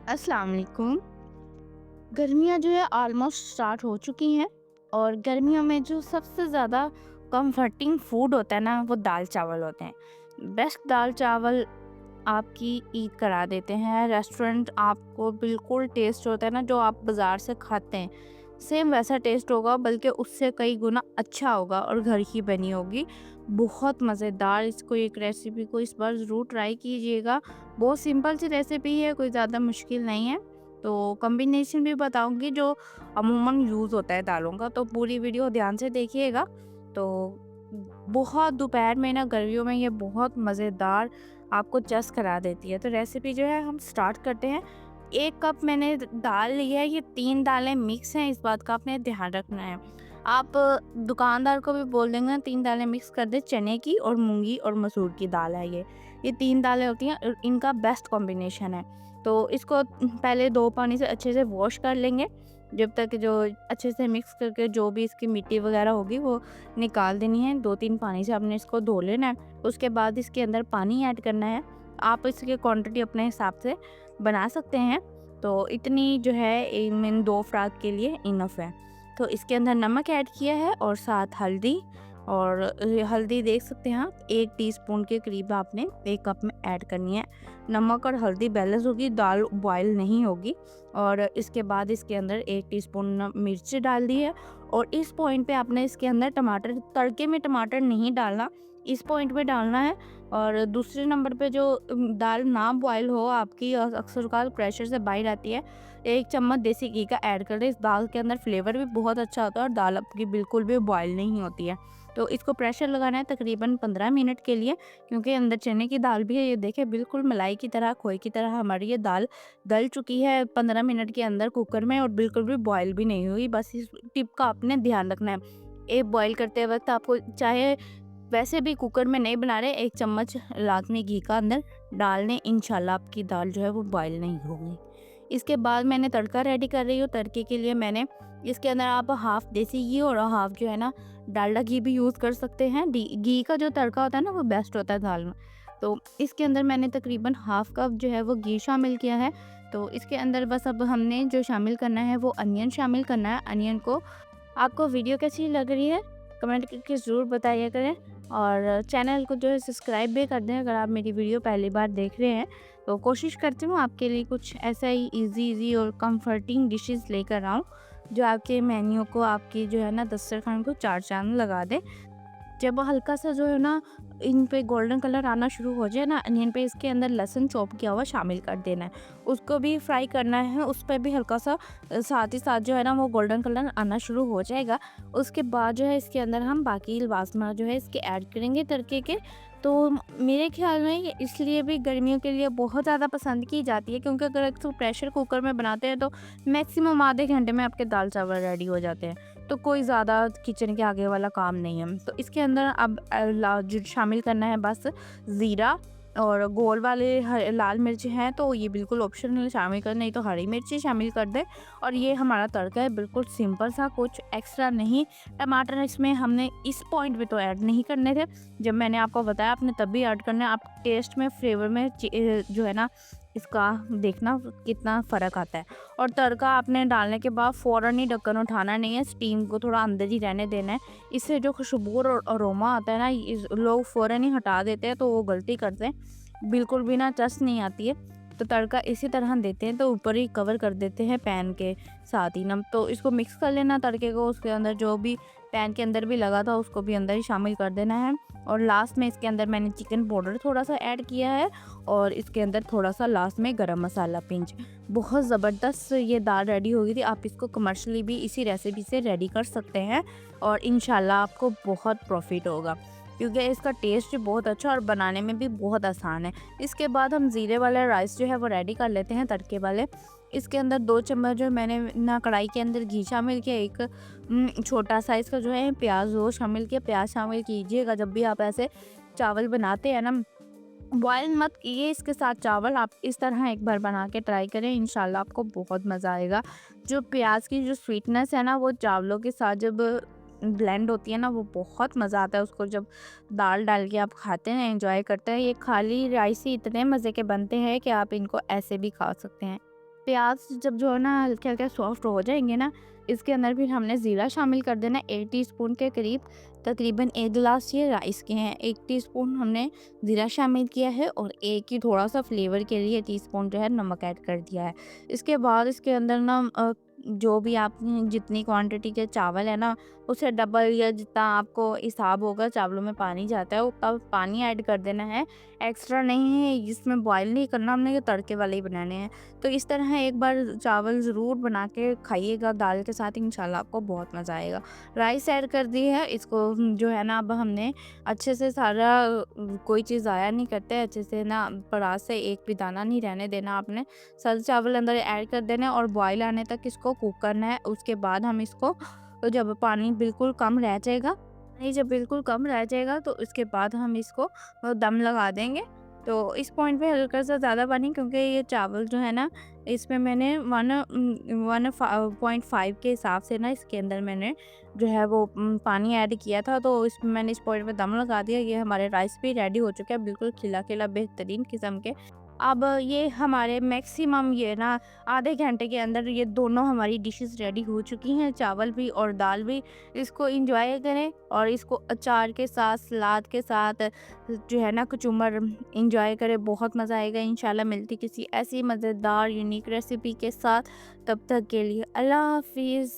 अस्सलाम वालेकुम। गर्मियाँ जो है ऑलमोस्ट स्टार्ट हो चुकी हैं और गर्मियों में जो सबसे ज़्यादा कंफर्टिंग फूड होता है ना वो दाल चावल होते हैं। बेस्ट दाल चावल आपकी ईद करा देते हैं। रेस्टोरेंट आपको बिल्कुल टेस्ट होता है ना जो आप बाज़ार से खाते हैं, सेम वैसा टेस्ट होगा बल्कि उससे कई गुना अच्छा होगा और घर की बनी होगी। बहुत मज़ेदार इसको एक रेसिपी को इस बार ज़रूर ट्राई कीजिएगा। बहुत सिंपल सी रेसिपी है, कोई ज़्यादा मुश्किल नहीं है। तो कॉम्बिनेशन भी बताऊँगी जो अमूमन यूज़ होता है दालों का, तो पूरी वीडियो ध्यान से देखिएगा। तो बहुत दोपहर में ना गर्मियों में ये बहुत मज़ेदार आपको चस्क करा देती है। तो रेसिपी जो है हम स्टार्ट करते हैं। 1 कप मैंने दाल ली है, ये 3 दालें मिक्स हैं, इस बात का आपने ध्यान रखना है। आप दुकानदार को भी बोल देंगे 3 दालें मिक्स कर दे, चने की और मूँगी और मसूर की दाल है ये। ये 3 दालें होती हैं इनका बेस्ट कॉम्बिनेशन है। तो इसको पहले 2 पानी से अच्छे से वॉश कर लेंगे, जब तक जो अच्छे से मिक्स करके जो भी इसकी मिट्टी वगैरह होगी वो निकाल देनी है। 2-3 पानी से आपने इसको धो लेना है। उसके बाद इसके अंदर पानी ऐड करना है। आप इसकी क्वांटिटी अपने हिसाब से बना सकते हैं। तो इतनी जो है इन 2 अफ़राद के लिए इनफ है। तो इसके अंदर नमक ऐड किया है और साथ हल्दी, और हल्दी देख सकते हैं आप 1 टीस्पून के करीब आपने 1 कप में ऐड करनी है। नमक और हल्दी बैलेंस होगी, दाल बॉयल नहीं होगी। और इसके बाद इसके अंदर 1 टीस्पून मिर्च डाल दी है। और इस पॉइंट पे आपने इसके अंदर टमाटर, तड़के में टमाटर नहीं डालना, इस पॉइंट पे डालना है। और दूसरे नंबर पे जो दाल ना बॉयल हो आपकी, अक्सर औक़ात प्रेशर से बाहर आती है, 1 चम्मच देसी घी का ऐड कर दें। इस दाल के अंदर फ्लेवर भी बहुत अच्छा होता है और दाल आपकी बिल्कुल भी बॉयल नहीं होती है। तो इसको प्रेशर लगाना है तकरीबन 15 मिनट के लिए, क्योंकि अंदर चने की दाल भी है। ये देखिए बिल्कुल मलाई की तरह, खोए की तरह हमारी ये दाल गल चुकी है 15 मिनट के अंदर कुकर में, और बिल्कुल भी बॉयल भी नहीं हुई। बस इस टिप का आपने ध्यान रखना है। एक बॉयल करते वक्त आपको चाहे वैसे भी कुकर में नहीं बना रहे, 1 चम्मच लाज़मी घी का अंदर डाल दें, इंशाल्लाह आपकी दाल जो है वो बॉयल नहीं होगी। इसके बाद मैंने तड़का रेडी कर रही हूँ। तड़के के लिए मैंने इसके अंदर आप हाफ़ देसी घी और हाफ़ जो है ना डालडा घी भी यूज़ कर सकते हैं। घी का जो तड़का होता है ना वो बेस्ट होता है दाल में। तो इसके अंदर मैंने तकरीबन हाफ़ कप जो है वो घी शामिल किया है। तो इसके अंदर बस अब हमने जो शामिल करना है वो अनियन शामिल करना है। अनियन को, आपको वीडियो कैसी लग रही है कमेंट करके ज़रूर बताइए करें। और चैनल को जो है सब्सक्राइब भी कर दें अगर आप मेरी वीडियो पहली बार देख रहे हैं। तो कोशिश करती हूँ आपके लिए कुछ ऐसा ही इजी और कंफर्टिंग डिशेस लेकर आऊँ जो आपके मेन्यू को, आपकी जो है ना दस्तरखान को चार चांद लगा दे। जब हल्का सा जो है ना इन पे गोल्डन कलर आना शुरू हो जाए ना अनियन पे, इसके अंदर लहसुन चॉप किया हुआ शामिल कर देना है। उसको भी फ्राई करना है, उस पर भी हल्का सा साथ ही साथ जो है ना वो गोल्डन कलर आना शुरू हो जाएगा। उसके बाद जो है इसके अंदर हम बाकी लवासमा जो है इसके ऐड करेंगे तड़के के। तो मेरे ख्याल में ये इसलिए भी गर्मियों के लिए बहुत ज़्यादा पसंद की जाती है, क्योंकि अगर इसको प्रेशर कुकर में बनाते हैं तो मैक्सिमम आधे घंटे में आपके दाल चावल रेडी हो जाते हैं। तो कोई ज़्यादा किचन के आगे वाला काम नहीं है। तो इसके अंदर अब जो शामिल करना है बस ज़ीरा, और गोल वाले लाल मिर्च हैं तो ये बिल्कुल ऑप्शनल शामिल कर, नहीं तो हरी मिर्ची शामिल कर दें। और ये हमारा तड़का है बिल्कुल सिंपल सा, कुछ एक्स्ट्रा नहीं। टमाटर इसमें हमने इस पॉइंट पे तो ऐड नहीं करने थे, जब मैंने आपको बताया आपने तब भी ऐड करना है। आप टेस्ट में, फ्लेवर में जो है ना इसका देखना कितना फ़र्क आता है। और तड़का आपने डालने के बाद फ़ौरन ही ढक्कन उठाना नहीं है, स्टीम को थोड़ा अंदर ही रहने देना है। इससे जो खुशबू और अरोमा आता है ना, लोग फ़ौरन ही हटा देते हैं, तो वो गलती करते हैं। बिल्कुल भी ना चस नहीं आती है। तो तड़का इसी तरह देते हैं, तो ऊपर ही कवर कर देते हैं पैन के साथ ही नम। तो इसको मिक्स कर लेना तड़के को, उसके अंदर जो भी पैन के अंदर भी लगा था उसको भी अंदर ही शामिल कर देना है। और लास्ट में इसके अंदर मैंने चिकन पाउडर थोड़ा सा ऐड किया है, और इसके अंदर थोड़ा सा लास्ट में गरम मसाला पिंच। बहुत ज़बरदस्त ये दाल रेडी हो गई थी। आप इसको कमर्शियली भी इसी रेसिपी से रेडी कर सकते हैं, और इंशाल्लाह आपको बहुत प्रॉफिट होगा, क्योंकि इसका टेस्ट बहुत अच्छा और बनाने में भी बहुत आसान है। इसके बाद हम ज़ीरे वाला राइस जो है वो रेडी कर लेते हैं तड़के वाले। इसके अंदर 2 चम्मच जो मैंने ना कढ़ाई के अंदर घी शामिल किया, एक छोटा साइज़ का जो है प्याज वो शामिल किया। प्याज शामिल कीजिएगा जब भी आप ऐसे चावल बनाते हैं ना, बॉयल मत कीजिए इसके साथ चावल। आप इस तरह एक बार बना के ट्राई करें, इंशाल्लाह आपको बहुत मज़ा आएगा। जो प्याज की जो स्वीटनेस है ना वो चावलों के साथ जब ब्लेंड होती है ना, वो बहुत मज़ा आता है। उसको जब दाल डाल के आप खाते हैं, एंजॉय करते हैं। ये खाली राइस ही इतने मज़े के बनते हैं कि आप इनको ऐसे भी खा सकते हैं। प्याज़ जब जो है ना हल्के-हल्के सॉफ्ट हो जाएँगे ना, इसके अंदर फिर हमने ज़ीरा शामिल कर देना 1 टीस्पून के करीब। तकरीबन 1 गिलास ये राइस के हैं, 1 टीस्पून हमने ज़ीरा शामिल किया है और 1 ही थोड़ा-सा फ्लेवर के लिए टीस्पून जो है नमक ऐड कर दिया है। इसके बाद इसके अंदर ना जो भी आप जितनी क्वांटिटी के चावल है ना, उसे डबल या जितना आपको हिसाब होगा चावलों में पानी जाता है, उतना पानी ऐड कर देना है। एक्स्ट्रा नहीं है, इसमें बॉयल नहीं करना हमने, ये तड़के वाले ही बनाने हैं। तो इस तरह एक बार चावल ज़रूर बना के खाइएगा दाल के साथ, इंशाल्लाह आपको बहुत मज़ा आएगा। राइस ऐड कर दी है, इसको जो है ना अब हमने अच्छे से सारा कोई चीज़ ज़ाया नहीं करते, अच्छे से ना परात से एक भी दाना नहीं रहने देना आपने। सारे चावल अंदर ऐड कर देना है और बॉयल आने तक इसको कुक करना है। उसके बाद हम इसको जब पानी बिल्कुल कम रह जाएगा, पानी जब बिल्कुल कम रह जाएगा तो उसके बाद हम इसको दम लगा देंगे। तो इस पॉइंट पे हल्का सा ज़्यादा पानी, क्योंकि ये चावल जो है ना इसमें मैंने 1.5 के हिसाब से ना इसके अंदर मैंने जो है वो पानी ऐड किया था, तो इसमें मैंने इस पॉइंट पे दम लगा दिया। ये हमारे राइस भी रेडी हो चुके हैं, बिल्कुल खिला-खिला बेहतरीन किस्म के। अब ये हमारे मैक्सिमम ये ना आधे घंटे के अंदर ये दोनों हमारी डिशेस रेडी हो चुकी हैं, चावल भी और दाल भी। इसको एंजॉय करें और इसको अचार के साथ, सलाद के साथ जो है ना कचूमर एंजॉय करें, बहुत मज़ा आएगा इंशाल्लाह। मिलती किसी ऐसी मज़ेदार यूनिक रेसिपी के साथ, तब तक के लिए अल्लाह हाफिज़।